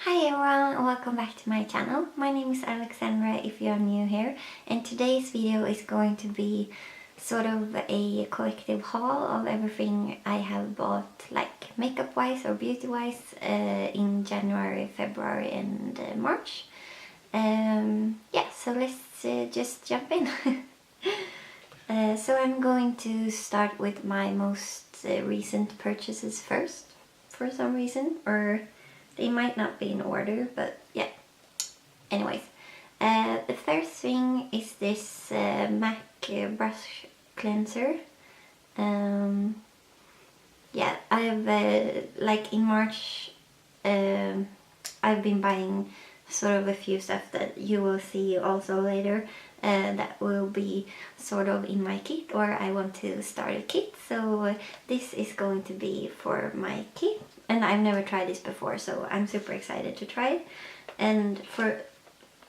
Hi everyone and welcome back to my channel. My name is Alexandra if you are new here, and today's video is going to be sort of a collective haul of everything I have bought, like makeup wise or beauty wise, in January, February and March. Yeah, so let's just jump in. So I'm going to start with my most recent purchases first, for some reason, or they might not be in order, but yeah. Anyways, the first thing is this MAC brush cleanser. Yeah, I've like in March, I've been buying sort of a few stuff that you will see also later. That will be sort of in my kit, or I want to start a kit. So this is going to be for my kit, and I've never tried this before, so I'm super excited to try it. And for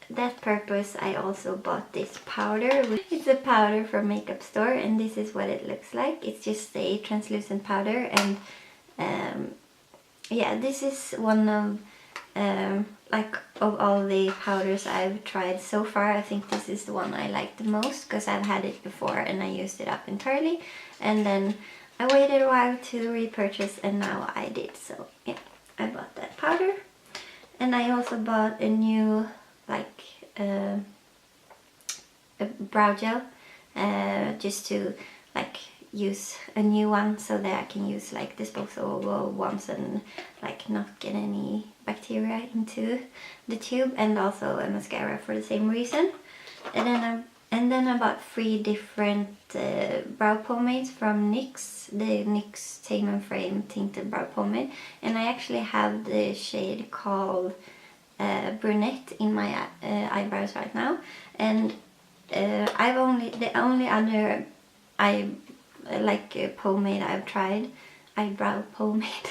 that purpose I also bought this powder. It's a powder from Makeup Store, and this is what it looks like. It's just a translucent powder, and yeah, this is one of like of all the powders I've tried so far, I think this is the one I like the most, because I've had it before and I used it up entirely, and then I waited a while to repurchase, and now I did. So yeah, I bought that powder, and I also bought a new like a brow gel, just to like use a new one so that I can use like disposable ones and like not get any bacteria into the tube, and also a mascara for the same reason. And then I bought 3 different brow pomades from NYX, the NYX Tame and Frame tinted brow pomade, and I actually have the shade called brunette in my eyebrows right now. And the only other pomade I've tried, eyebrow pomade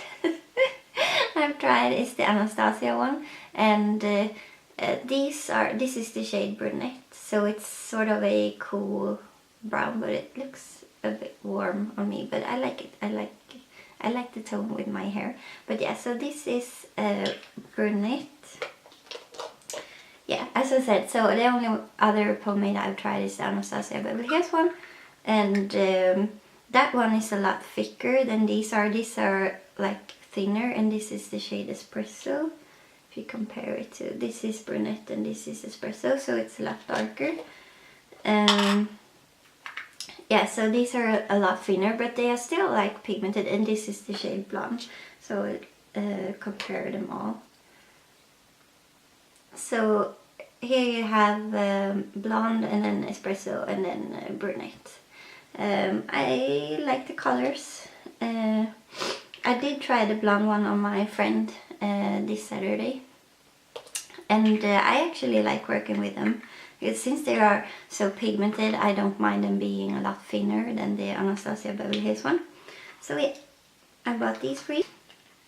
I've tried is the Anastasia one, and this is the shade brunette, so it's sort of a cool brown, but it looks a bit warm on me, but I like it. I like the tone with my hair. But yeah, so this is brunette. Yeah, as I said, so the only other pomade I've tried is the Anastasia Beverly Hills one, and that one is a lot thicker than these are. These are like thinner, and this is the shade Espresso. If you compare it to, this is brunette and this is Espresso, so it's a lot darker. Yeah, so these are a lot thinner, but they are still like pigmented, and this is the shade blonde. So compare them all. So here you have blonde, and then Espresso, and then brunette. I like the colors. I did try the blonde one on my friend this Saturday, and I actually like working with them, because since they are so pigmented, I don't mind them being a lot thinner than the Anastasia Beverly Hills one. So yeah, I bought these 3.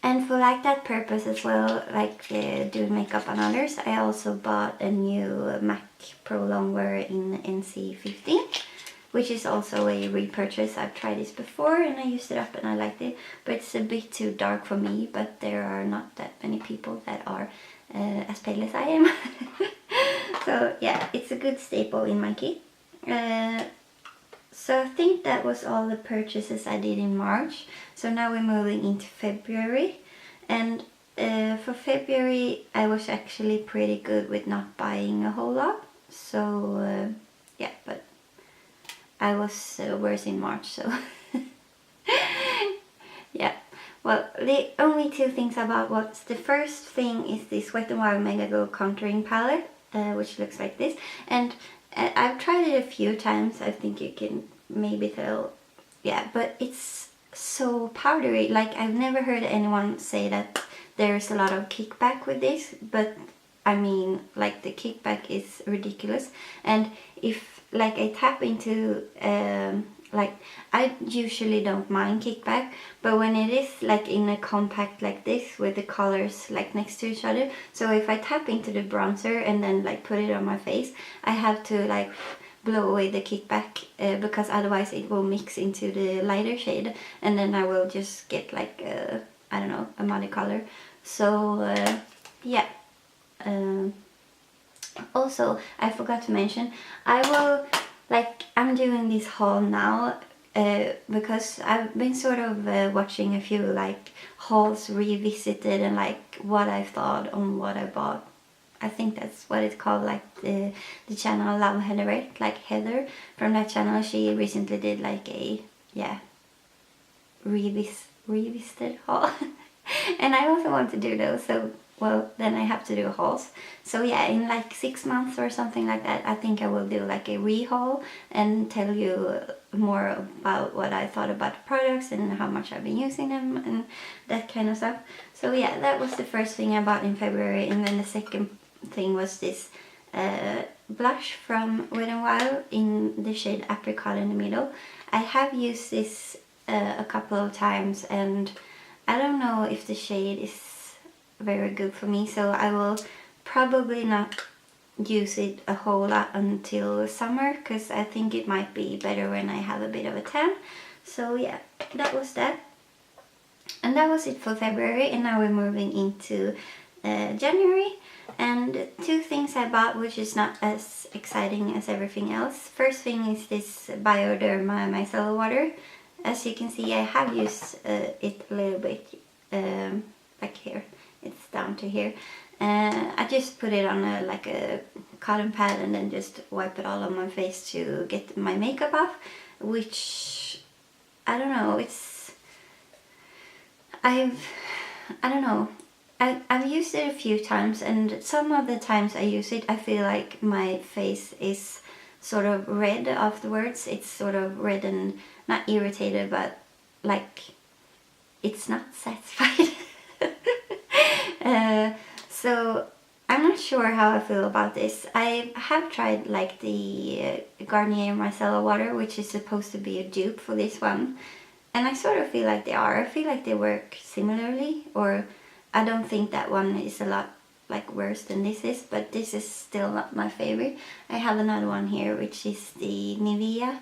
And for like that purpose as well, like doing makeup on others, I also bought a new MAC Pro Longwear in NC15, which is also a repurchase. I've tried this before and I used it up and I liked it, but it's a bit too dark for me, but there are not that many people that are as pale as I am. So yeah, it's a good staple in my kit. So I think that was all the purchases I did in March. So now we're moving into February, and for February I was actually pretty good with not buying a whole lot. So yeah, but I was worse in March, so yeah. Well, the only 2 things I bought was, the first thing is this Wet n Wild Mega Go contouring palette, which looks like this, and I've tried it a few times. I think you can maybe tell, yeah, but it's so powdery. Like, I've never heard anyone say that there's a lot of kickback with this, but I mean, like, the kickback is ridiculous. And if like I tap into like, I usually don't mind kickback, but when it is like in a compact like this with the colors like next to each other, so if I tap into the bronzer and then like put it on my face, I have to like blow away the kickback, because otherwise it will mix into the lighter shade, and then I will just get like I don't know, a muddy color. So yeah. Um, Also, I forgot to mention, I'm doing this haul now because I've been sort of watching a few like hauls revisited and like what I thought on what I bought. I think that's what it's called, like the channel Love Heather, like Heather from that channel. She recently did like a revisited haul. And I also want to do those, so well, then I have to do hauls. So yeah, in like 6 months or something like that, I think I will do like a rehaul and tell you more about what I thought about the products and how much I've been using them and that kind of stuff. So yeah, that was the first thing I bought in February, and then the second thing was this blush from Wet n Wild in the shade Apricot in the Middle. I have used this a couple of times, and I don't know if the shade is very good for me, so I will probably not use it a whole lot until summer, because I think it might be better when I have a bit of a tan. So yeah, that was that. And that was it for February, and now we're moving into January. And two things I bought, which is not as exciting as everything else. First thing is this Bioderma micellar water. As you can see, I have used it a little bit, like here, it's down to here. I just put it on like a cotton pad and then just wipe it all on my face to get my makeup off, which, I don't know, I don't know, I've used it a few times, and some of the times I use it, I feel like my face is sort of red afterwards. It's sort of red and not irritated, but like it's not satisfied. So I'm not sure how I feel about this. I have tried like the Garnier micellar water, which is supposed to be a dupe for this one, and I sort of feel like they are. I feel like they work similarly, or I don't think that one is a lot like worse than this is, but this is still not my favorite. I have another one here, which is the Nivea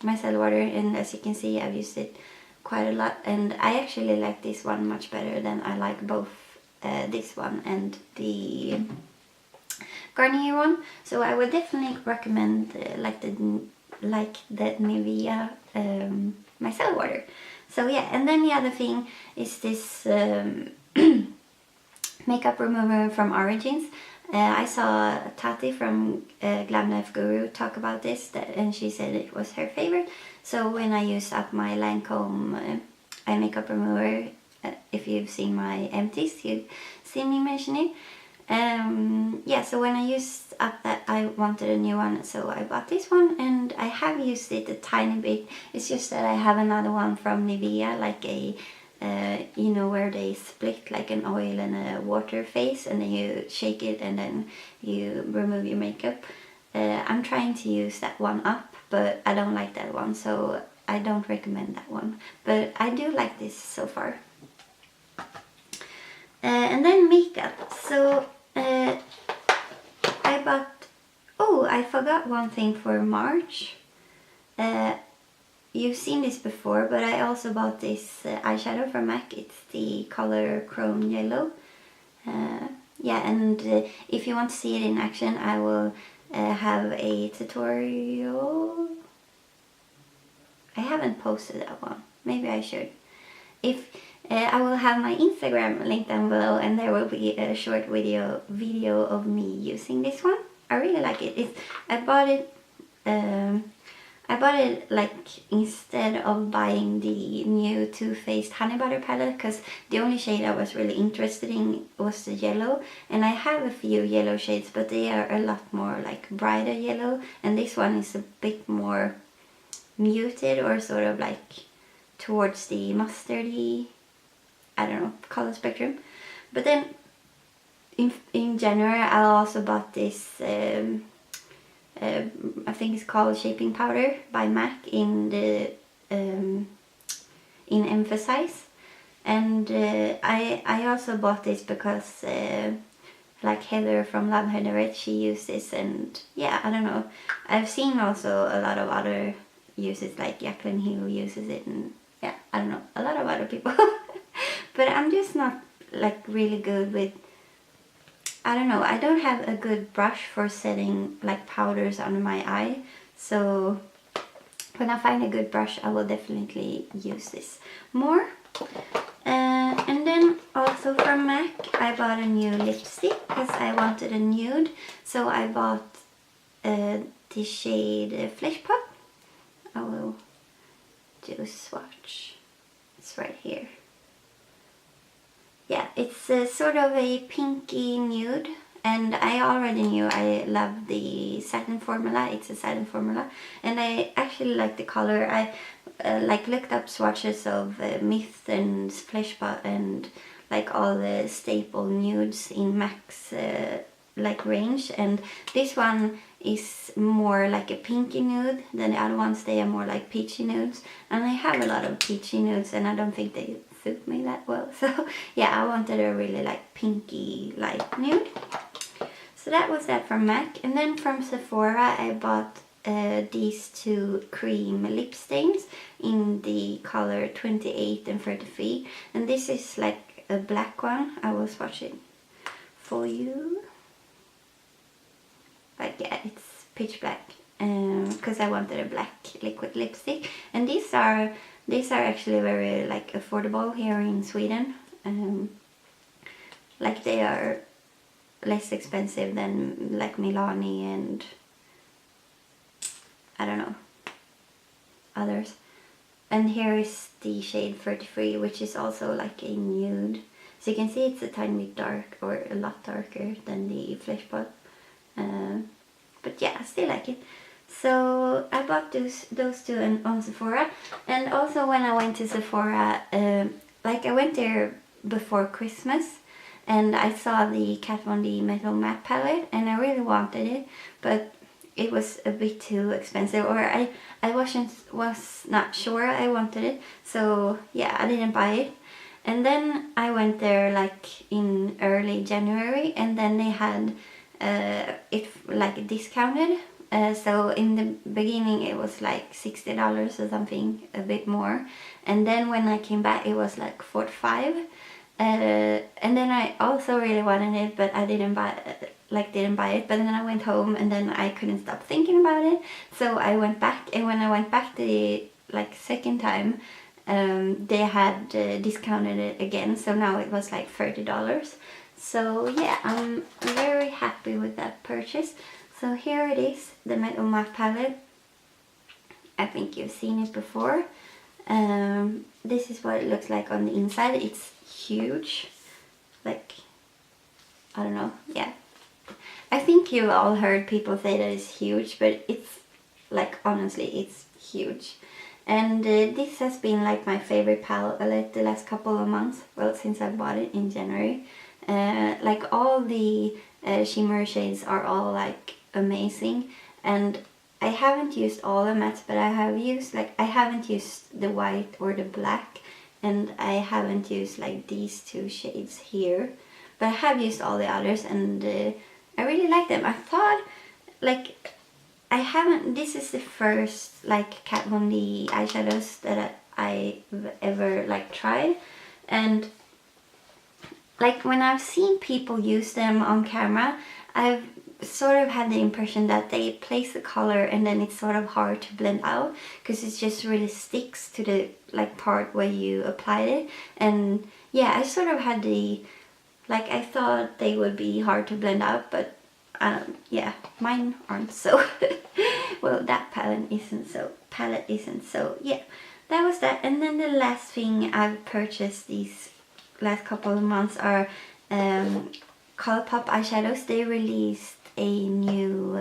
micellar water, and as you can see, I've used it quite a lot, and I actually like this one much better than I like both this one and the Garnier one. So I would definitely recommend like the Nivea micellar water. So yeah, and then the other thing is this makeup remover from Origins. I saw Tati from Glam Life Guru talk about this, and she said it was her favorite. So when I used up my Lancome eye makeup remover, if you've seen my empties, you've seen me mention it. Yeah, so when I used up that, I wanted a new one, so I bought this one, and I have used it a tiny bit. It's just that I have another one from Nivea, like a you know, where they split like an oil and a water phase, and then you shake it and then you remove your makeup. I'm trying to use that one up, but I don't like that one, so I don't recommend that one. But I do like this so far. And then makeup. So I bought, oh, I forgot one thing for March. You've seen this before, but I also bought this eyeshadow from MAC. It's the color Chrome Yellow. Yeah, and if you want to see it in action, I will have a tutorial. I haven't posted that one. Maybe I should. If I will have my Instagram linked down below, and there will be a short video of me using this one. I really like it. I bought it like instead of buying the new Too Faced Honey Butter palette, because the only shade I was really interested in was the yellow, and I have a few yellow shades, but they are a lot more like brighter yellow, and this one is a bit more muted, or sort of like towards the mustardy, I don't know, color spectrum. But then in January I also bought this I think it's called Shaping Powder by MAC in the in Emphasize, and I also bought this because like Heather from Love Heather, she used this, and yeah, I don't know, I've seen also a lot of other uses, like Jacqueline Hill uses it, and yeah, I don't know, a lot of other people. But I'm just not like really good with, I don't know, I don't have a good brush for setting like powders under my eye, so when I find a good brush I will definitely use this more. And then also from MAC I bought a new lipstick because I wanted a nude, so I bought the shade Flesh Pop. I will do a swatch. It's right here. Yeah, it's sort of a pinky nude, and I already knew I love the satin formula. It's a satin formula, and I actually like the color. I like looked up swatches of Myth and Flesh Pot and like all the staple nudes in MAC's like range, and this one is more like a pinky nude than the other ones. They are more like peachy nudes, and I have a lot of peachy nudes and I don't think they suit me that well, so yeah, I wanted a really like pinky light nude. So that was that from MAC. And then from Sephora I bought these two cream lip stains in the color 28 and 33, and this is like a black one. I will swatch it for you. But yeah, it's pitch black because I wanted a black liquid lipstick, and these are actually very like affordable here in Sweden. Like they are less expensive than like Milani and I don't know, others. And here is the shade 33, which is also like a nude. So you can see it's a tiny bit dark, or a lot darker than the Flesh Pot. But yeah, I still like it. So I bought those two on Sephora. And also when I went to Sephora, like I went there before Christmas, and I saw the Kat Von D Metal Matte Palette, and I really wanted it, but it was a bit too expensive, or I was not sure I wanted it, so yeah, I didn't buy it. And then I went there like in early January, and then they had it like discounted. So in the beginning it was like $60 or something, a bit more, and then when I came back it was like $45. And then I also really wanted it, but I didn't buy it. But then I went home and then I couldn't stop thinking about it, so I went back. And when I went back the like second time, they had discounted it again, so now it was like $30. So yeah, I'm very happy with that purchase. So here it is, the Metal Matte Palette. I think you've seen it before. This is what it looks like on the inside. It's huge, like, I don't know, yeah. I think you've all heard people say that it's huge, but it's like, honestly, it's huge. And this has been like my favorite palette the last couple of months, well, since I bought it in January. Like all the shimmer shades are all like amazing, and I haven't used all the mattes, but I have used, like, I haven't used the white or the black, and I haven't used like these two shades here, but I have used all the others, and I really like them. I thought, like, I haven't, this is the first like Kat Von D eyeshadows that I've ever like tried, and like when I've seen people use them on camera, I've sort of had the impression that they place the color and then it's sort of hard to blend out because it just really sticks to the like part where you applied it. And yeah, I sort of had the, like, I thought they would be hard to blend out, but yeah, mine aren't so. Well, that palette isn't so yeah, that was that. And then the last thing I've purchased these last couple of months are Colourpop eyeshadows. They released a new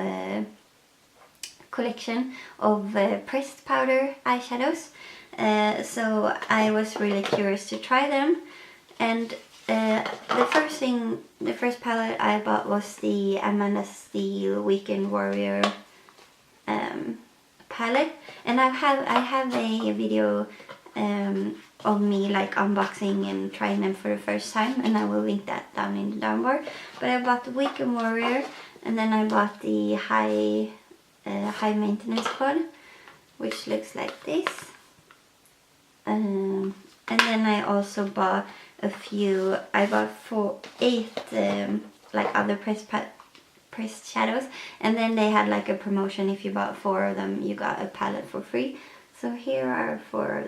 collection of pressed powder eyeshadows, so I was really curious to try them. And the first palette I bought was the Amanda Steele Weekend Warrior palette, and I have a video of me like unboxing and trying them for the first time, and I will link that down in the down bar. But I bought the Weekend Warrior, and then I bought the high maintenance pod, which looks like this. And then I also bought a few. I bought 8 like other pressed shadows, and then they had like a promotion. If you bought 4 of them, you got a palette for free. So here are 4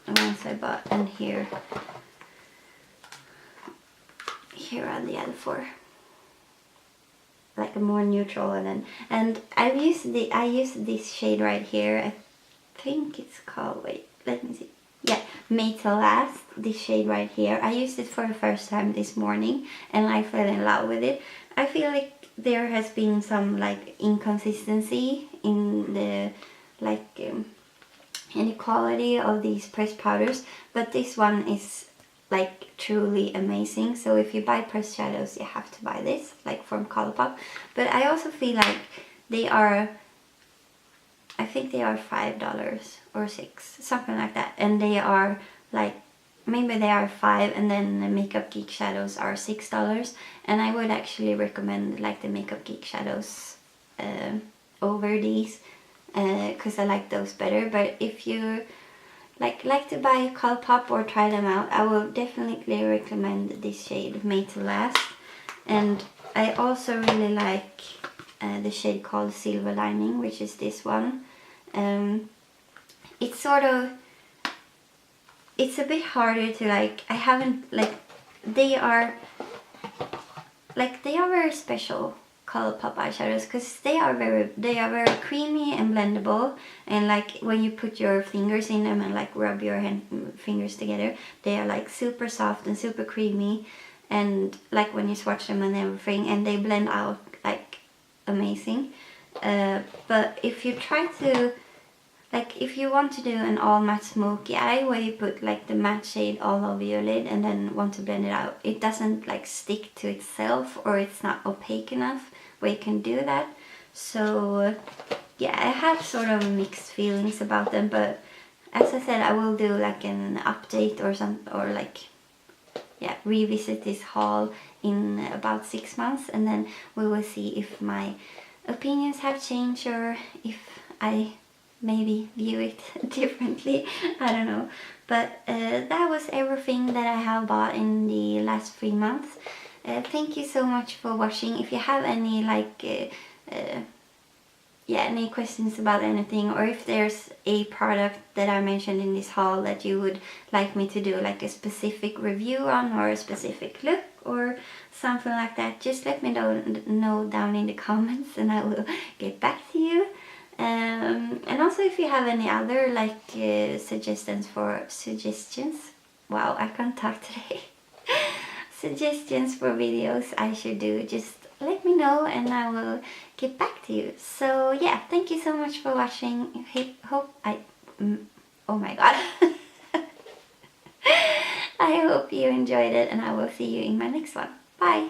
ones I bought, and here are the other 4. Like a more neutral, and I used this shade right here. I think it's called, wait, let me see. Yeah, Made to Last, this shade right here. I used it for the first time this morning and I fell in love with it. I feel like there has been some like inconsistency in the inequality of these pressed powders, but this one is like truly amazing. So if you buy pressed shadows, you have to buy this, like from Colourpop. But I also feel like they are, I think they are $5 or $6, something like that. And they are like, maybe they are $5, and then the Makeup Geek shadows are $6. And I would actually recommend like the Makeup Geek shadows over these, because I like those better. But if you like to buy Colourpop or try them out, I will definitely recommend this shade, Made to Last. And I also really like the shade called Silver Lining, which is this one. It's sort of, it's a bit harder to like, I haven't like, they are very special Colourpop eyeshadows, because they are very creamy and blendable, and like when you put your fingers in them and like rub your fingers together, they are like super soft and super creamy, and like when you swatch them and everything, and they blend out like amazing. But if you try to, like if you want to do an all matte smoky eye where you put like the matte shade all over your lid and then want to blend it out, it doesn't like stick to itself, or it's not opaque enough where you can do that. So yeah, I have sort of mixed feelings about them, but as I said, I will do like an update or something, or like, yeah, revisit this haul in about 6 months, and then we will see if my opinions have changed, or if I maybe view it differently. I don't know. But that was everything that I have bought in the last 3 months. Thank you so much for watching. If you have any like any questions about anything, or if there's a product that I mentioned in this haul that you would like me to do like a specific review on, or a specific look or something like that, just let me know down in the comments, and I will get back to you. And also, if you have any other like suggestions, wow, I can't talk today. Suggestions for videos I should do, just let me know and I will get back to you. So yeah, thank you so much for watching. Oh my god. I hope you enjoyed it, and I will see you in my next one. Bye!